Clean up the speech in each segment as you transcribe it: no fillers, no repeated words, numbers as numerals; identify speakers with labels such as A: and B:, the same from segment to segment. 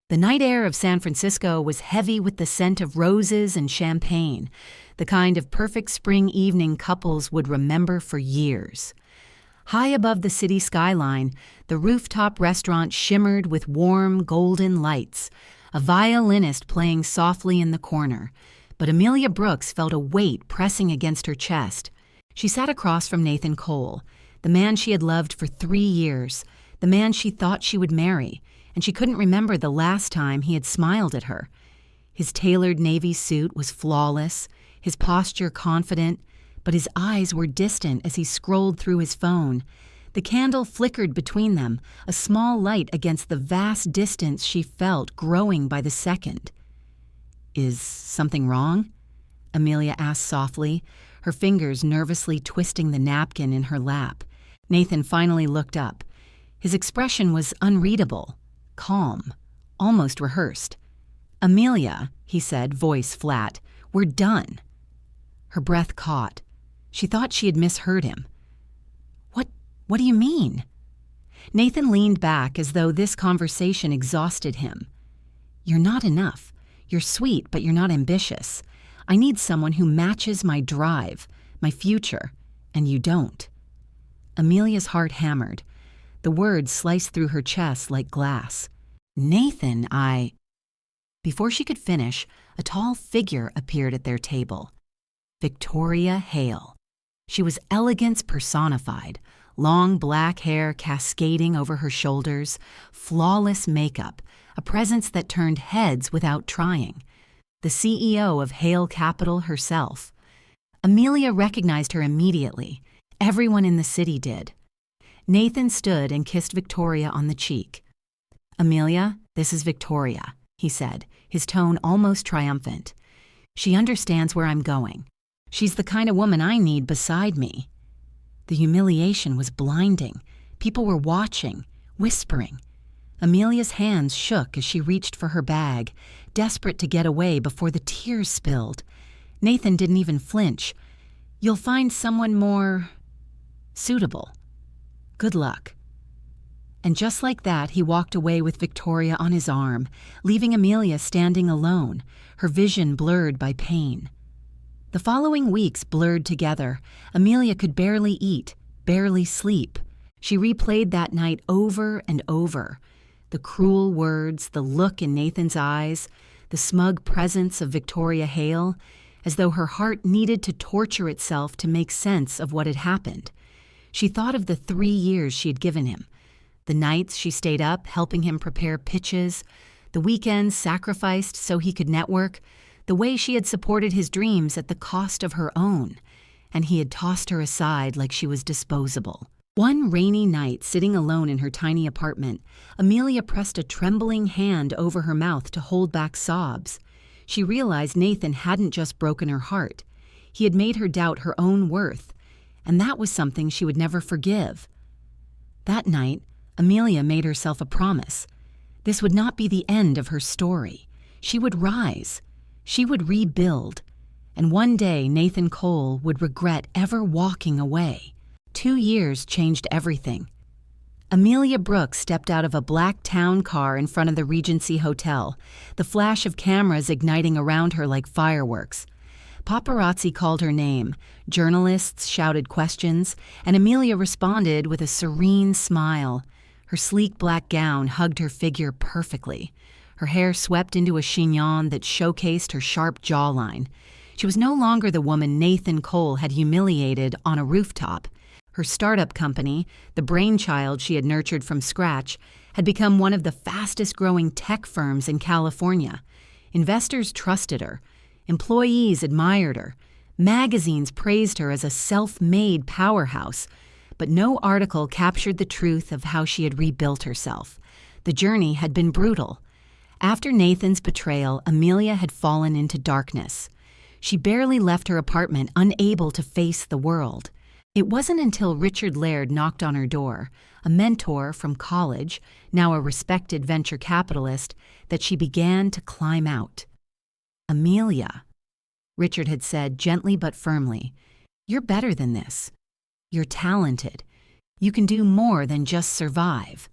A: The night air of San Francisco was heavy with the scent of roses and champagne, the kind of perfect spring evening couples would remember for years. High above the city skyline, the rooftop restaurant shimmered with warm, golden lights, a violinist playing softly in the corner. But Amelia Brooks felt a weight pressing against her chest. She sat across from Nathan Cole, the man she had loved for 3 years, the man she thought she would marry, and she couldn't remember the last time he had smiled at her. His tailored navy suit was flawless, his posture confident, but his eyes were distant as he scrolled through his phone. The candle flickered between them, a small light against the vast distance she felt growing by the second. "Is something wrong?" Amelia asked softly, her fingers nervously twisting the napkin in her lap. Nathan finally looked up. His expression was unreadable, calm, almost rehearsed. "Amelia," he said, voice flat, "we're done." Her breath caught. She thought she had misheard him. What do you mean?" Nathan leaned back as though this conversation exhausted him. "You're not enough. You're sweet, but you're not ambitious. I need someone who matches my drive, my future, and you don't." Amelia's heart hammered. The words sliced through her chest like glass. "Nathan, Before she could finish, a tall figure appeared at their table. Victoria Hale. She was elegance personified, long black hair cascading over her shoulders, flawless makeup, a presence that turned heads without trying. The CEO of Hale Capital herself. Amelia recognized her immediately. Everyone in the city did. Nathan stood and kissed Victoria on the cheek. "Amelia, this is Victoria," he said, his tone almost triumphant. "She understands where I'm going. She's the kind of woman I need beside me." The humiliation was blinding. People were watching, whispering. Amelia's hands shook as she reached for her bag, desperate to get away before the tears spilled. Nathan didn't even flinch. "You'll find someone more suitable. Good luck." And just like that, he walked away with Victoria on his arm, leaving Amelia standing alone, her vision blurred by pain. The following weeks blurred together. Amelia could barely eat, barely sleep. She replayed that night over and over. The cruel words, the look in Nathan's eyes, the smug presence of Victoria Hale, as though her heart needed to torture itself to make sense of what had happened. She thought of the 3 years she had given him, the nights she stayed up helping him prepare pitches, the weekends sacrificed so he could network, the way she had supported his dreams at the cost of her own, and he had tossed her aside like she was disposable. One rainy night, sitting alone in her tiny apartment, Amelia pressed a trembling hand over her mouth to hold back sobs. She realized Nathan hadn't just broken her heart. He had made her doubt her own worth, and that was something she would never forgive. That night, Amelia made herself a promise. This would not be the end of her story. She would rise. She would rebuild. And one day Nathan Cole would regret ever walking away. 2 years changed everything. Amelia Brooks stepped out of a black town car in front of the Regency Hotel, the flash of cameras igniting around her like fireworks. Paparazzi called her name, journalists shouted questions, and Amelia responded with a serene smile. Her sleek black gown hugged her figure perfectly. Her hair swept into a chignon that showcased her sharp jawline. She was no longer the woman Nathan Cole had humiliated on a rooftop. Her startup company, the brainchild she had nurtured from scratch, had become one of the fastest-growing tech firms in California. Investors trusted her. Employees admired her. Magazines praised her as a self-made powerhouse. But no article captured the truth of how she had rebuilt herself. The journey had been brutal. After Nathan's betrayal, Amelia had fallen into darkness. She barely left her apartment, unable to face the world. It wasn't until Richard Laird knocked on her door, a mentor from college, now a respected venture capitalist, that she began to climb out. "Amelia," Richard had said gently but firmly, "you're better than this. You're talented. You can do more than just survive."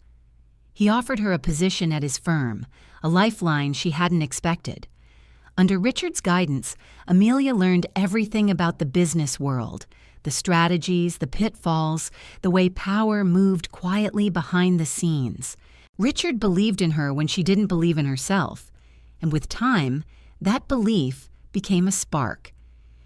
A: He offered her a position at his firm, a lifeline she hadn't expected. Under Richard's guidance, Amelia learned everything about the business world, the strategies, the pitfalls, the way power moved quietly behind the scenes. Richard believed in her when she didn't believe in herself, and with time, that belief became a spark.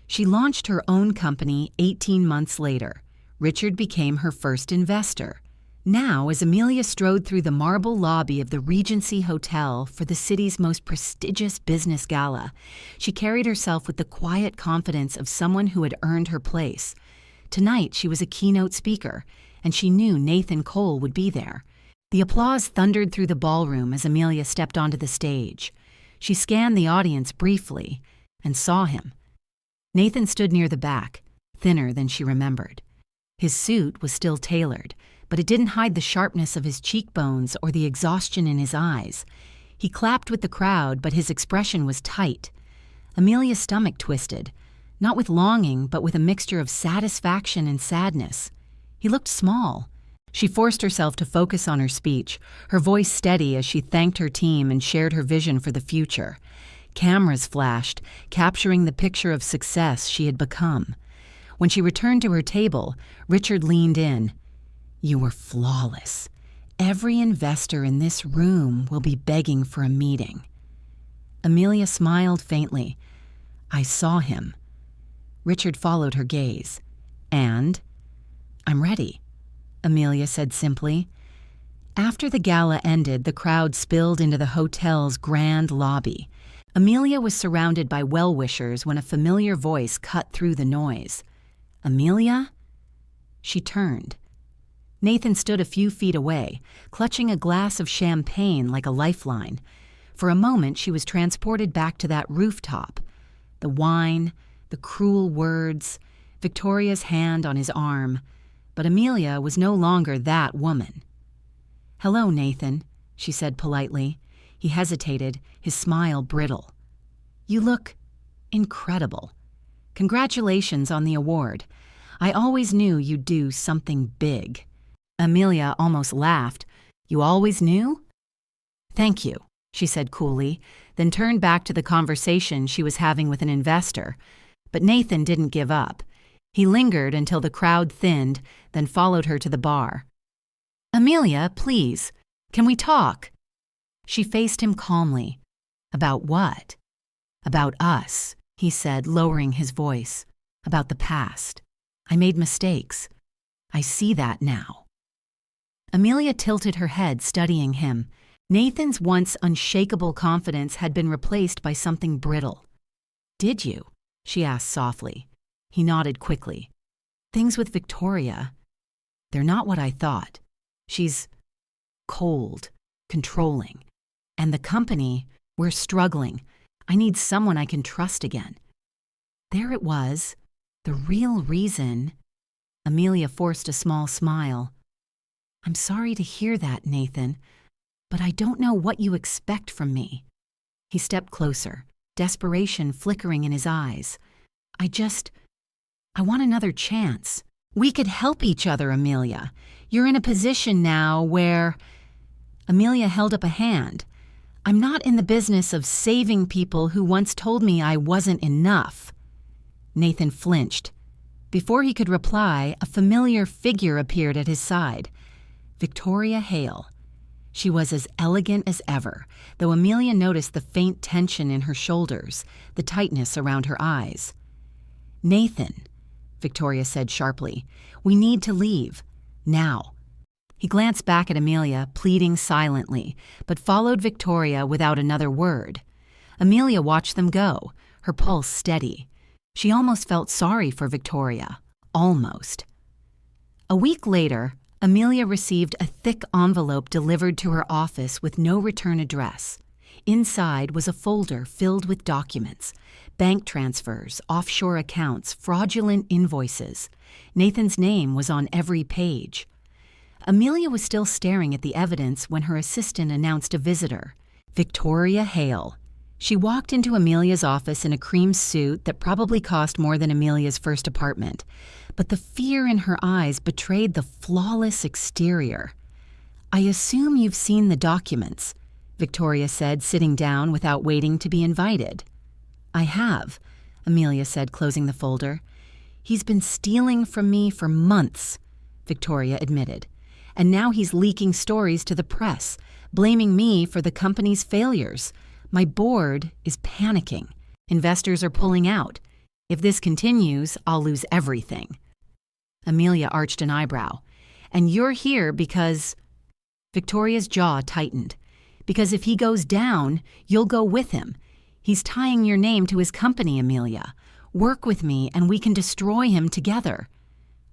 A: She launched her own company 18 months later. Richard became her first investor. Now, as Amelia strode through the marble lobby of the Regency Hotel for the city's most prestigious business gala, she carried herself with the quiet confidence of someone who had earned her place. Tonight, she was a keynote speaker, and she knew Nathan Cole would be there. The applause thundered through the ballroom as Amelia stepped onto the stage. She scanned the audience briefly and saw him. Nathan stood near the back, thinner than she remembered. His suit was still tailored, but it didn't hide the sharpness of his cheekbones or the exhaustion in his eyes. He clapped with the crowd, but his expression was tight. Amelia's stomach twisted, not with longing, but with a mixture of satisfaction and sadness. He looked small. She forced herself to focus on her speech, her voice steady as she thanked her team and shared her vision for the future. Cameras flashed, capturing the picture of success she had become. When she returned to her table, Richard leaned in. "You were flawless. Every investor in this room will be begging for a meeting." Amelia smiled faintly. "I saw him." Richard followed her gaze. "And?" "I'm ready," Amelia said simply. After the gala ended, the crowd spilled into the hotel's grand lobby. Amelia was surrounded by well-wishers when a familiar voice cut through the noise. "Amelia?" She turned. Nathan stood a few feet away, clutching a glass of champagne like a lifeline. For a moment, she was transported back to that rooftop. The wine, the cruel words, Victoria's hand on his arm. But Amelia was no longer that woman. "Hello, Nathan," she said politely. He hesitated, his smile brittle. "You look incredible. Congratulations on the award. I always knew you'd do something big." Amelia almost laughed. "You always knew?" "Thank you," she said coolly, then turned back to the conversation she was having with an investor. But Nathan didn't give up. He lingered until the crowd thinned, then followed her to the bar. "Amelia, please, can we talk?" She faced him calmly. "About what?" "About us," he said, lowering his voice. "About the past. I made mistakes. I see that now." Amelia tilted her head, studying him. Nathan's once unshakable confidence had been replaced by something brittle. "Did you?" she asked softly. He nodded quickly. "Things with Victoria, they're not what I thought. She's cold, controlling. And the company, we're struggling. I need someone I can trust again." There it was, the real reason. Amelia forced a small smile. "I'm sorry to hear that, Nathan, but I don't know what you expect from me." He stepped closer, desperation flickering in his eyes. I want another chance. We could help each other, Amelia. You're in a position now where—" Amelia held up a hand. "I'm not in the business of saving people who once told me I wasn't enough." Nathan flinched. Before he could reply, a familiar figure appeared at his side. Victoria Hale. She was as elegant as ever, though Amelia noticed the faint tension in her shoulders, the tightness around her eyes. "Nathan," Victoria said sharply, "we need to leave. Now." He glanced back at Amelia, pleading silently, but followed Victoria without another word. Amelia watched them go, her pulse steady. She almost felt sorry for Victoria. Almost. A week later, Amelia received a thick envelope delivered to her office with no return address. Inside was a folder filled with documents, bank transfers, offshore accounts, fraudulent invoices. Nathan's name was on every page. Amelia was still staring at the evidence when her assistant announced a visitor, Victoria Hale. She walked into Amelia's office in a cream suit that probably cost more than Amelia's first apartment, but the fear in her eyes betrayed the flawless exterior. I assume you've seen the documents, Victoria said, sitting down without waiting to be invited. I have, Amelia said, closing the folder. He's been stealing from me for months, Victoria admitted. And now he's leaking stories to the press, blaming me for the company's failures. My board is panicking. Investors are pulling out. If this continues, I'll lose everything. Amelia arched an eyebrow. And you're here because... Victoria's jaw tightened. Because if he goes down, you'll go with him. He's tying your name to his company, Amelia. Work with me and we can destroy him together.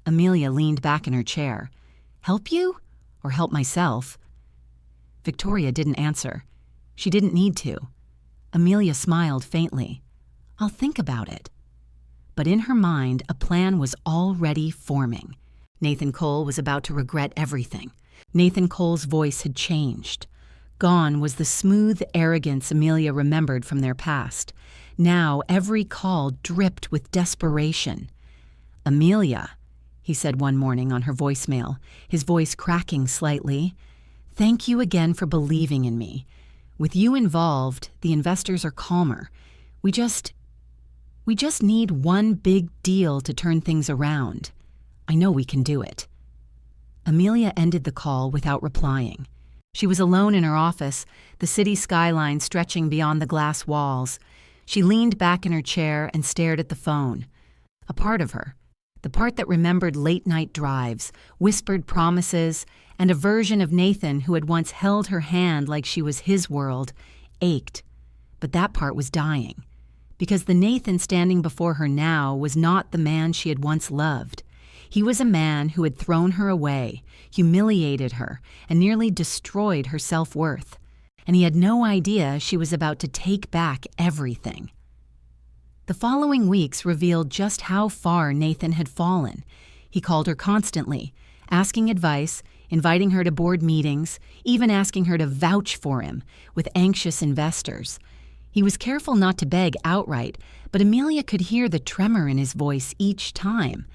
A: Amelia leaned back in her chair. Help you? Or help myself? Victoria didn't answer. She didn't need to. Amelia smiled faintly. I'll think about it. But in her mind, a plan was already forming. Nathan Cole was about to regret everything. Nathan Cole's voice had changed. Gone was the smooth arrogance Amelia remembered from their past. Now every call dripped with desperation. Amelia, he said one morning on her voicemail, his voice cracking slightly, thank you again for believing in me. With you involved, the investors are calmer. We just need one big deal to turn things around. I know we can do it. Amelia ended the call without replying. She was alone in her office, the city skyline stretching beyond the glass walls. She leaned back in her chair and stared at the phone. A part of her, the part that remembered late-night drives, whispered promises, and a version of Nathan who had once held her hand like she was his world, ached. But that part was dying. Because the Nathan standing before her now was not the man she had once loved. He was a man who had thrown her away, humiliated her, and nearly destroyed her self-worth. And he had no idea she was about to take back everything. The following weeks revealed just how far Nathan had fallen. He called her constantly, asking advice, inviting her to board meetings, even asking her to vouch for him with anxious investors. He was careful not to beg outright, but Amelia could hear the tremor in his voice each time.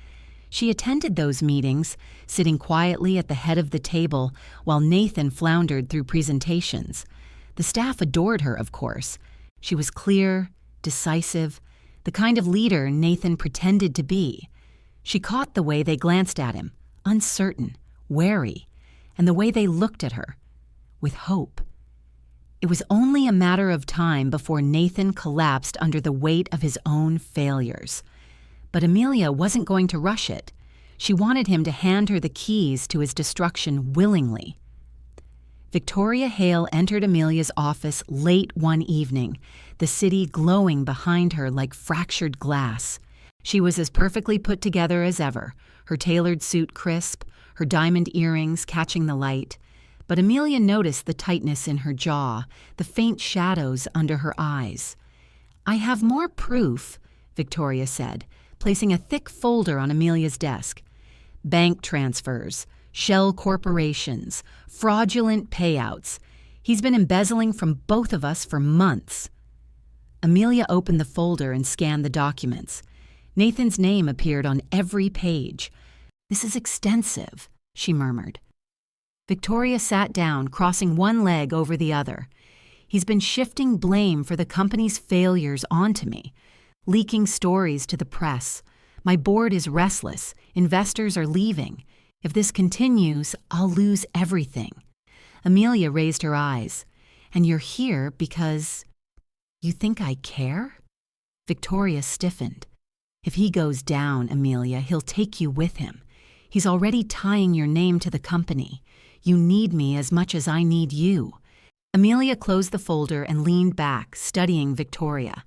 A: She attended those meetings, sitting quietly at the head of the table while Nathan floundered through presentations. The staff adored her, of course. She was clear, decisive, the kind of leader Nathan pretended to be. She caught the way they glanced at him, uncertain, wary, and the way they looked at her, with hope. It was only a matter of time before Nathan collapsed under the weight of his own failures. But Amelia wasn't going to rush it. She wanted him to hand her the keys to his destruction willingly. Victoria Hale entered Amelia's office late one evening, the city glowing behind her like fractured glass. She was as perfectly put together as ever, her tailored suit crisp, her diamond earrings catching the light. But Amelia noticed the tightness in her jaw, the faint shadows under her eyes. I have more proof, Victoria said, placing a thick folder on Amelia's desk. Bank transfers, shell corporations, fraudulent payouts. He's been embezzling from both of us for months. Amelia opened the folder and scanned the documents. Nathan's name appeared on every page. This is extensive, she murmured. Victoria sat down, crossing one leg over the other. He's been shifting blame for the company's failures onto me, leaking stories to the press. My board is restless. Investors are leaving. If this continues, I'll lose everything. Amelia raised her eyes. And you're here because... You think I care? Victoria stiffened. If he goes down, Amelia, he'll take you with him. He's already tying your name to the company. You need me as much as I need you. Amelia closed the folder and leaned back, studying Victoria.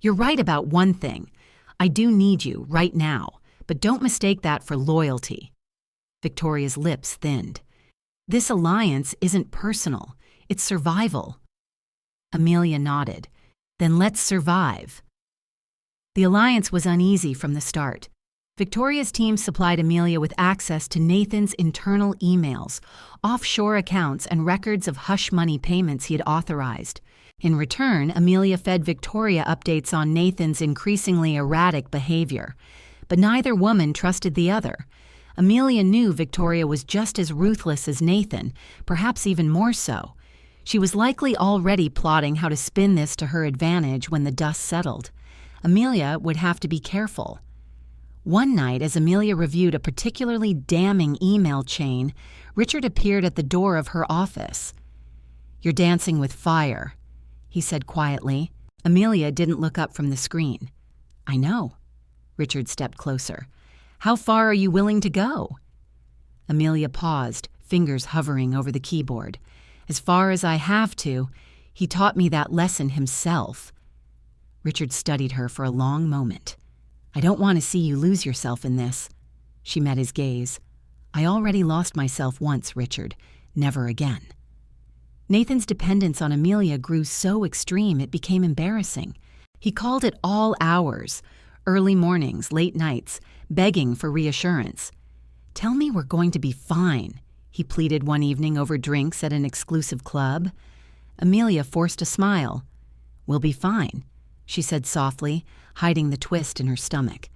A: You're right about one thing. I do need you right now, but don't mistake that for loyalty. Victoria's lips thinned. This alliance isn't personal. It's survival. Amelia nodded. Then let's survive. The alliance was uneasy from the start. Victoria's team supplied Amelia with access to Nathan's internal emails, offshore accounts, and records of hush money payments he had authorized. In return, Amelia fed Victoria updates on Nathan's increasingly erratic behavior. But neither woman trusted the other. Amelia knew Victoria was just as ruthless as Nathan, perhaps even more so. She was likely already plotting how to spin this to her advantage when the dust settled. Amelia would have to be careful. One night, as Amelia reviewed a particularly damning email chain, Richard appeared at the door of her office. "You're dancing with fire," he said quietly. Amelia didn't look up from the screen. "I know." Richard stepped closer. "How far are you willing to go?" Amelia paused, fingers hovering over the keyboard. "As far as I have to. He taught me that lesson himself." Richard studied her for a long moment. "I don't want to see you lose yourself in this." She met his gaze. "I already lost myself once, Richard. Never again." Nathan's dependence on Amelia grew so extreme it became embarrassing. He called at all hours, early mornings, late nights, begging for reassurance. "Tell me we're going to be fine," he pleaded one evening over drinks at an exclusive club. Amelia forced a smile. "We'll be fine," she said softly, hiding the twist in her stomach.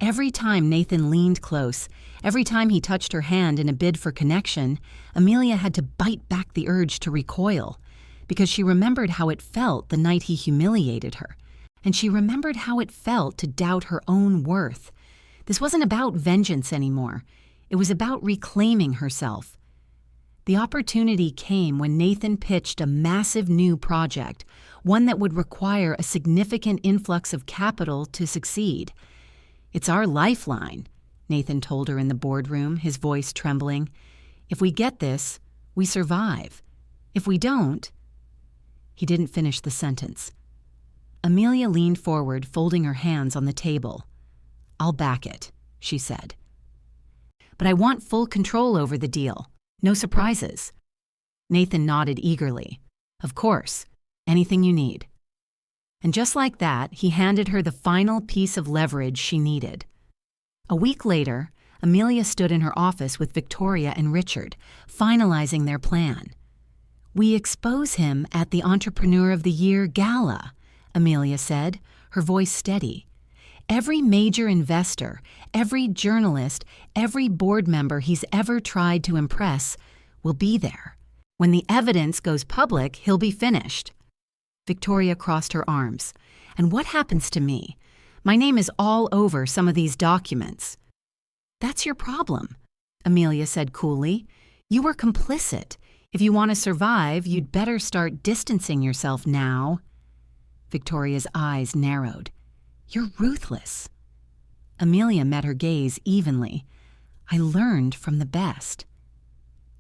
A: Every time Nathan leaned close, every time he touched her hand in a bid for connection, Amelia had to bite back the urge to recoil, because she remembered how it felt the night he humiliated her, and she remembered how it felt to doubt her own worth. This wasn't about vengeance anymore. It was about reclaiming herself. The opportunity came when Nathan pitched a massive new project, one that would require a significant influx of capital to succeed. "It's our lifeline," Nathan told her in the boardroom, his voice trembling. "If we get this, we survive. If we don't—" He didn't finish the sentence. Amelia leaned forward, folding her hands on the table. "I'll back it," she said. "But I want full control over the deal. No surprises." Nathan nodded eagerly. "Of course. Anything you need." And just like that, he handed her the final piece of leverage she needed. A week later, Amelia stood in her office with Victoria and Richard, finalizing their plan. "We expose him at the Entrepreneur of the Year Gala," Amelia said, her voice steady. "Every major investor, every journalist, every board member he's ever tried to impress will be there. When the evidence goes public, he'll be finished." Victoria crossed her arms. "And what happens to me? My name is all over some of these documents." "That's your problem," Amelia said coolly. "You were complicit. If you want to survive, you'd better start distancing yourself now." Victoria's eyes narrowed. "You're ruthless." Amelia met her gaze evenly. "I learned from the best."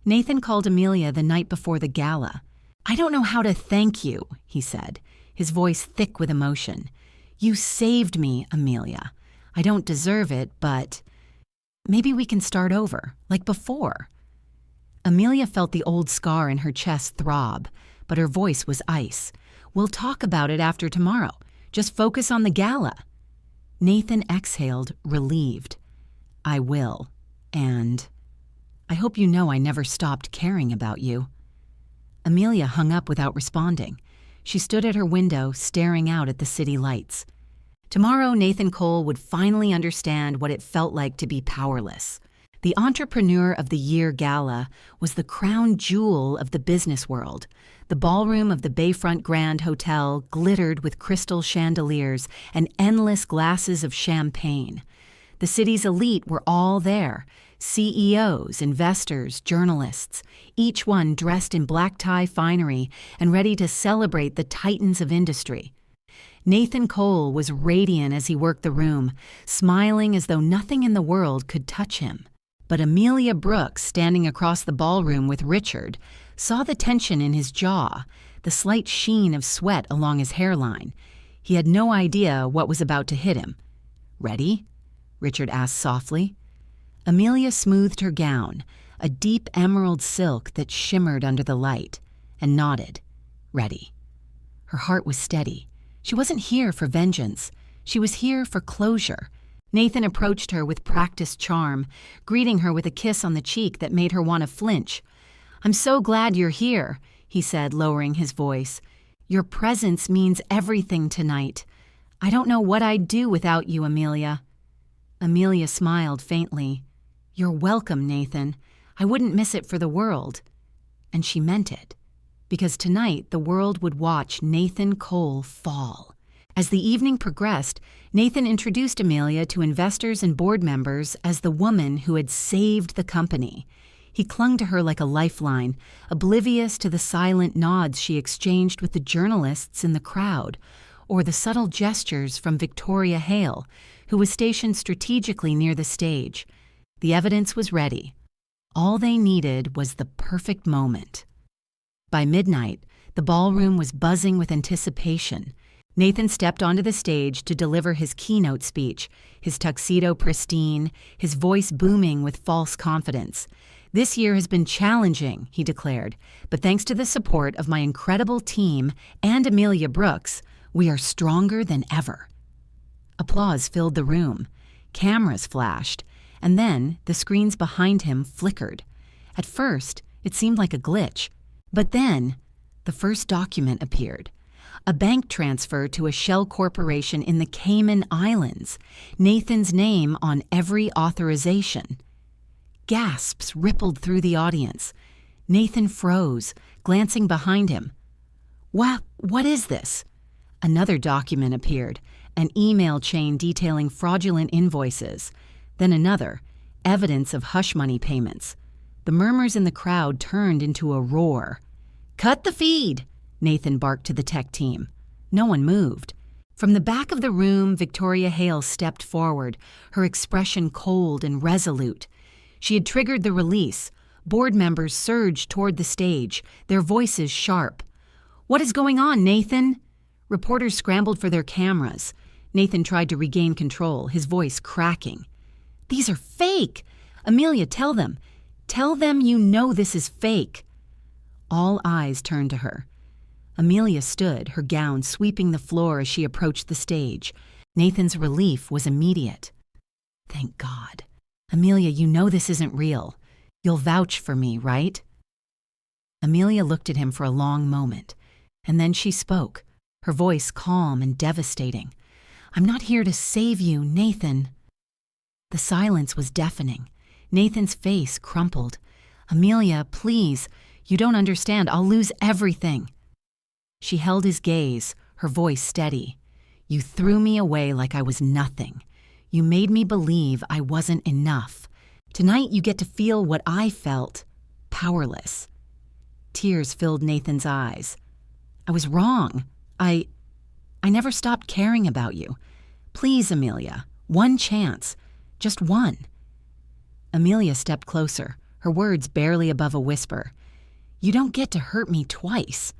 A: Nathan called Amelia the night before the gala. "I don't know how to thank you," he said, his voice thick with emotion. "You saved me, Amelia. I don't deserve it, but maybe we can start over, like before." Amelia felt the old scar in her chest throb, but her voice was ice. "We'll talk about it after tomorrow. Just focus on the gala." Nathan exhaled, relieved. "I will. And I hope you know I never stopped caring about you." Amelia hung up without responding. She stood at her window, staring out at the city lights. Tomorrow, Nathan Cole would finally understand what it felt like to be powerless. The Entrepreneur of the Year Gala was the crown jewel of the business world. The ballroom of the Bayfront Grand Hotel glittered with crystal chandeliers and endless glasses of champagne. The city's elite were all there. CEOs, investors, journalists, each one dressed in black tie finery and ready to celebrate the titans of industry. Nathan Cole was radiant as he worked the room, smiling as though nothing in the world could touch him. But Amelia Brooks, standing across the ballroom with Richard, saw the tension in his jaw, the slight sheen of sweat along his hairline. He had no idea what was about to hit him. "Ready?" Richard asked softly. Amelia smoothed her gown, a deep emerald silk that shimmered under the light, and nodded. "Ready." Her heart was steady. She wasn't here for vengeance. She was here for closure. Nathan approached her with practiced charm, greeting her with a kiss on the cheek that made her want to flinch. "I'm so glad you're here," he said, lowering his voice. "Your presence means everything tonight. I don't know what I'd do without you, Amelia." Amelia smiled faintly. "You're welcome, Nathan. I wouldn't miss it for the world." And she meant it, because tonight the world would watch Nathan Cole fall. As the evening progressed, Nathan introduced Amelia to investors and board members as the woman who had saved the company. He clung to her like a lifeline, oblivious to the silent nods she exchanged with the journalists in the crowd, or the subtle gestures from Victoria Hale, who was stationed strategically near the stage. The evidence was ready. All they needed was the perfect moment. By midnight, the ballroom was buzzing with anticipation. Nathan stepped onto the stage to deliver his keynote speech, his tuxedo pristine, his voice booming with false confidence. "This year has been challenging," he declared, "but thanks to the support of my incredible team and Amelia Brooks, we are stronger than ever." Applause filled the room. Cameras flashed, and then the screens behind him flickered. At first, it seemed like a glitch, but then the first document appeared. A bank transfer to a shell corporation in the Cayman Islands, Nathan's name on every authorization. Gasps rippled through the audience. Nathan froze, glancing behind him. What is this?" Another document appeared, an email chain detailing fraudulent invoices. Then another, evidence of hush money payments. The murmurs in the crowd turned into a roar. "Cut the feed!" Nathan barked to the tech team. No one moved. From the back of the room, Victoria Hale stepped forward, her expression cold and resolute. She had triggered the release. Board members surged toward the stage, their voices sharp. "What is going on, Nathan?" Reporters scrambled for their cameras. Nathan tried to regain control, his voice cracking. "These are fake! Amelia, tell them. Tell them you know this is fake." All eyes turned to her. Amelia stood, her gown sweeping the floor as she approached the stage. Nathan's relief was immediate. "Thank God. Amelia, you know this isn't real. You'll vouch for me, right?" Amelia looked at him for a long moment, and then she spoke, her voice calm and devastating. "I'm not here to save you, Nathan." The silence was deafening. Nathan's face crumpled. "Amelia, please, you don't understand. I'll lose everything." She held his gaze, her voice steady. "You threw me away like I was nothing. You made me believe I wasn't enough. Tonight you get to feel what I felt, powerless." Tears filled Nathan's eyes. "I was wrong. I never stopped caring about you. Please, Amelia, one chance. Just one." Amelia stepped closer, her words barely above a whisper. "You don't get to hurt me twice."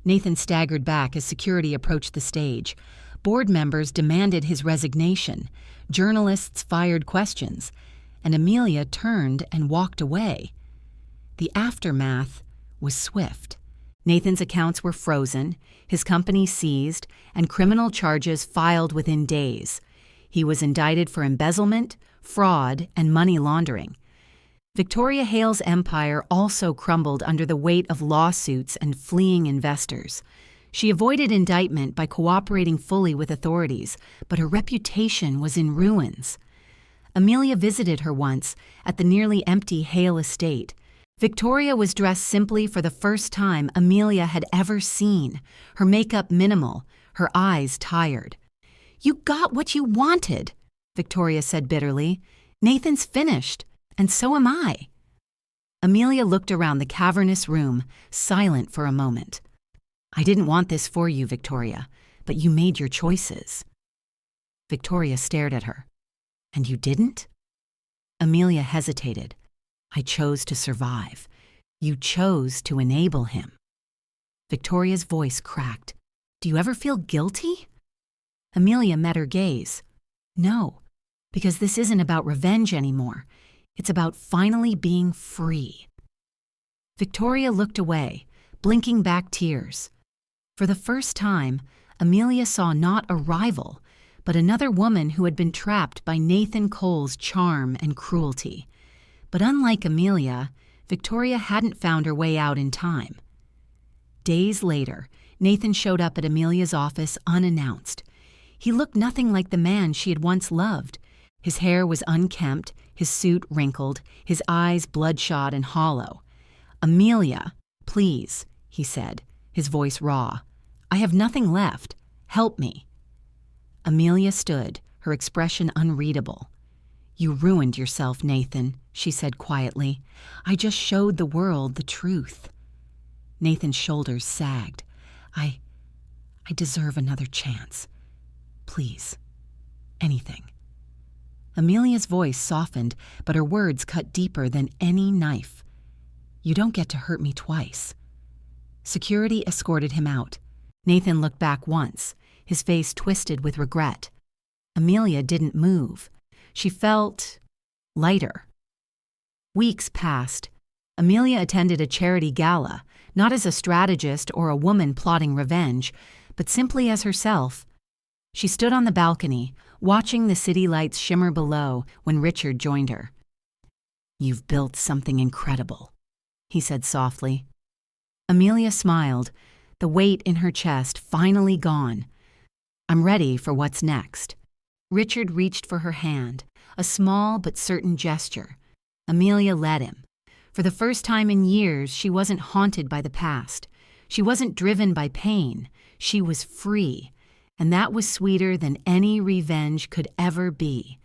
A: Nathan staggered back as security approached the stage. Board members demanded his resignation. Journalists fired questions, and Amelia turned and walked away. The aftermath was swift. Nathan's accounts were frozen, his company seized, and criminal charges filed within days. He was indicted for embezzlement, fraud, and money laundering. Victoria Hale's empire also crumbled under the weight of lawsuits and fleeing investors. She avoided indictment by cooperating fully with authorities, but her reputation was in ruins. Amelia visited her once at the nearly empty Hale estate. Victoria was dressed simply for the first time Amelia had ever seen, her makeup minimal, her eyes tired. "You got what you wanted," Victoria said bitterly. "Nathan's finished, and so am I." Amelia looked around the cavernous room, silent for a moment. "I didn't want this for you, Victoria, but you made your choices." Victoria stared at her. "And you didn't?" Amelia hesitated. "I chose to survive. You chose to enable him." Victoria's voice cracked. "Do you ever feel guilty?" Amelia met her gaze. "No, because this isn't about revenge anymore. It's about finally being free." Victoria looked away, blinking back tears. For the first time, Amelia saw not a rival, but another woman who had been trapped by Nathan Cole's charm and cruelty. But unlike Amelia, Victoria hadn't found her way out in time. Days later, Nathan showed up at Amelia's office unannounced. He looked nothing like the man she had once loved. His hair was unkempt, his suit wrinkled, his eyes bloodshot and hollow. "Amelia, please," he said, his voice raw. "I have nothing left. Help me." Amelia stood, her expression unreadable. "You ruined yourself, Nathan," she said quietly. "I just showed the world the truth." Nathan's shoulders sagged. I deserve another chance. Please. Anything." Amelia's voice softened, but her words cut deeper than any knife. "You don't get to hurt me twice." Security escorted him out. Nathan looked back once, his face twisted with regret. Amelia didn't move. She felt lighter. Weeks passed. Amelia attended a charity gala, not as a strategist or a woman plotting revenge, but simply as herself. She stood on the balcony, watching the city lights shimmer below when Richard joined her. "You've built something incredible," he said softly. Amelia smiled, the weight in her chest finally gone. "I'm ready for what's next." Richard reached for her hand, a small but certain gesture. Amelia led him. For the first time in years, she wasn't haunted by the past. She wasn't driven by pain. She was free, and that was sweeter than any revenge could ever be.